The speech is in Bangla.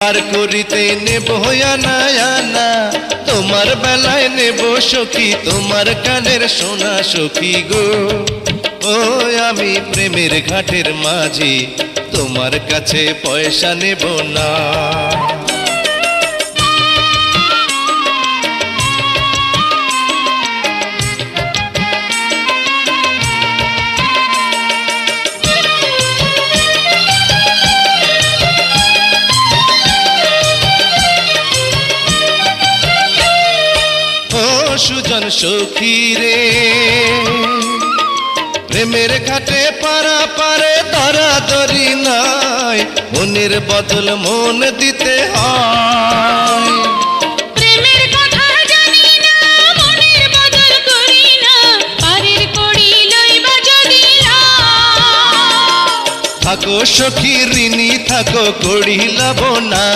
আর করিতে নেব আনা আনা, তোমার বেলায় নেব সখী তোমার কানের সোনা সখী গো। ও আমি প্রেমের ঘাটের মাঝি, তোমার কাছে পয়সা নেব না। সুজন সখী রে, প্রেমের ঘাটে পারা পারে ধরাধরি নাই, মনের বদল মন দিতে হয়। প্রেমের কথা জানি না, মনের বদল করি না, পারের কড়ি লইবা যদি লাও। থাকো সখী ঋণী থাকো কড়ি লাভ না।